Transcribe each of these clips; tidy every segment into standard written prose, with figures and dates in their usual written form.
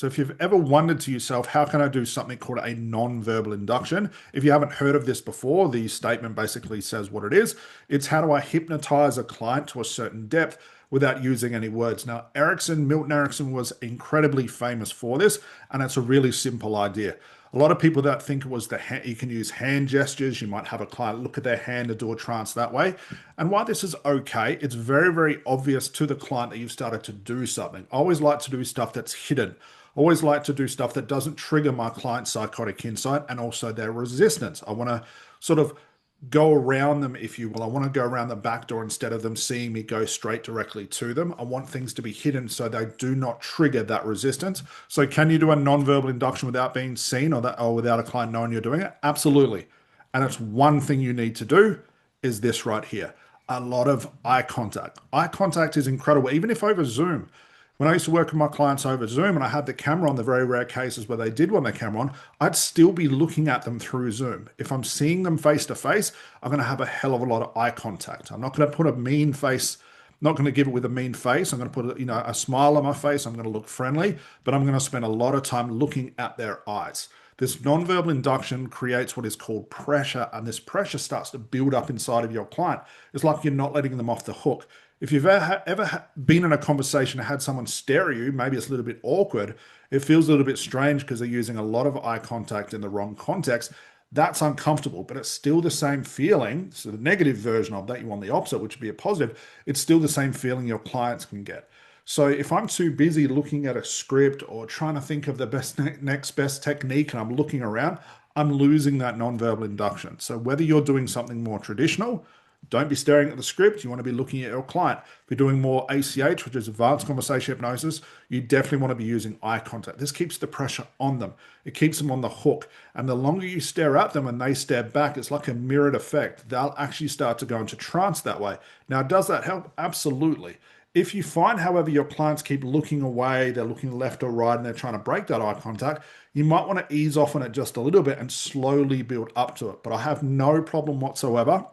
So if you've ever wondered to yourself, how can I do something called a non-verbal induction? If you haven't heard of this before, the statement basically says what it is. It's how do I hypnotize a client to a certain depth without using any words. Now, Milton Erickson was incredibly famous for this, and it's a really simple idea. A lot of people that think it was you can use hand gestures. You might have a client look at their hand to do a trance that way. And while this is okay, it's very, very obvious to the client that you've started to do something. I always like to do stuff that's hidden. Always like to do stuff that doesn't trigger my client's psychotic insight and also their resistance. I want to sort of go around them, if you will. I want to go around the back door instead of them seeing me go straight directly to them. I want things to be hidden so they do not trigger that resistance. So can you do a non-verbal induction without being seen or without a client knowing you're doing it? Absolutely. And it's one thing you need to do is this right here. A lot of eye contact. Eye contact is incredible, even if over Zoom. When I used to work with my clients over Zoom and I had the camera on, the very rare cases where they did want the camera on, I'd still be looking at them through Zoom. If I'm seeing them face to face, I'm going to have a hell of a lot of eye contact. I'm not going to put a mean face, not going to give it with a mean face. I'm going to put a smile on my face. I'm going to look friendly, but I'm going to spend a lot of time looking at their eyes. This nonverbal induction creates what is called pressure, and this pressure starts to build up inside of your client. It's like you're not letting them off the hook. If you've ever been in a conversation and had someone stare at you, maybe it's a little bit awkward. It feels a little bit strange because they're using a lot of eye contact in the wrong context. That's uncomfortable, but it's still the same feeling. So the negative version of that, you want the opposite, which would be a positive. It's still the same feeling your clients can get. So if I'm too busy looking at a script or trying to think of the next best technique and I'm looking around, I'm losing that nonverbal induction. So whether you're doing something more traditional, don't be staring at the script. You want to be looking at your client. If you're doing more ACH, which is advanced conversation hypnosis, you definitely want to be using eye contact. This keeps the pressure on them. It keeps them on the hook. And the longer you stare at them and they stare back, it's like a mirrored effect. They'll actually start to go into trance that way. Now, does that help? Absolutely. If you find, however, your clients keep looking away, they're looking left or right, and they're trying to break that eye contact, you might want to ease off on it just a little bit and slowly build up to it. But I have no problem whatsoever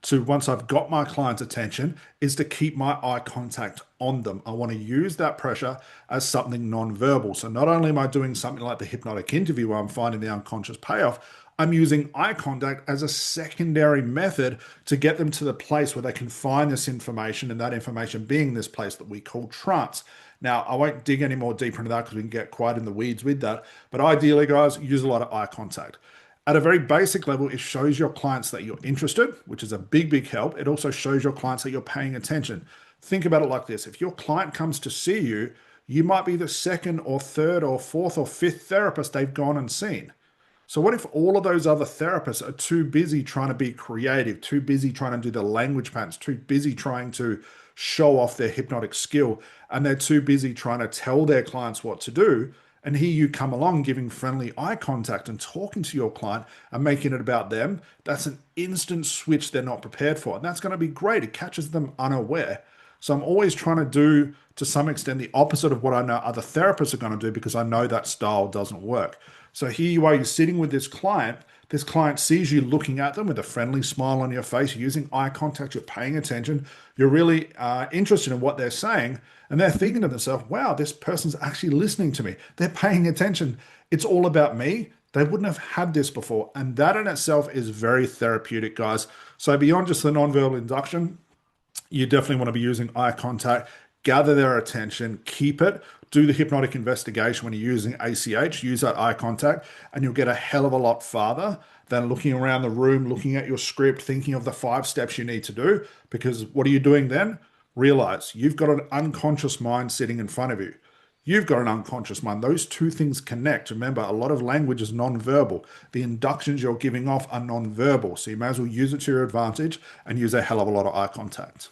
to, once I've got my client's attention, is to keep my eye contact on them. I want to use that pressure as something non-verbal. So not only am I doing something like the hypnotic interview where I'm finding the unconscious payoff, I'm using eye contact as a secondary method to get them to the place where they can find this information, and that information being this place that we call trance. Now, I won't dig any more deeper into that because we can get quite in the weeds with that. But ideally, guys, use a lot of eye contact. At a very basic level, it shows your clients that you're interested, which is a big, big help. It also shows your clients that you're paying attention. Think about it like this. If your client comes to see you, you might be the second or third or fourth or fifth therapist they've gone and seen. So what if all of those other therapists are too busy trying to be creative, too busy trying to do the language patterns, too busy trying to show off their hypnotic skill, and they're too busy trying to tell their clients what to do? And here you come along giving friendly eye contact and talking to your client and making it about them. That's an instant switch they're not prepared for. And that's going to be great. It catches them unaware. So I'm always trying to do, to some extent, the opposite of what I know other therapists are going to do because I know that style doesn't work. So here you are, you're sitting with this client sees you looking at them with a friendly smile on your face, using eye contact, you're paying attention, you're really interested in what they're saying, and they're thinking to themselves, wow, this person's actually listening to me. They're paying attention. It's all about me. They wouldn't have had this before. And that in itself is very therapeutic, guys. So beyond just the nonverbal induction, you definitely want to be using eye contact, gather their attention, keep it, do the hypnotic investigation when you're using ACH, use that eye contact, and you'll get a hell of a lot farther than looking around the room, looking at your script, thinking of the 5 steps you need to do. Because what are you doing then? Realize you've got an unconscious mind sitting in front of you. You've got an unconscious mind. Those two things connect. Remember, a lot of language is non-verbal. The inductions you're giving off are non-verbal. So you may as well use it to your advantage and use a hell of a lot of eye contact.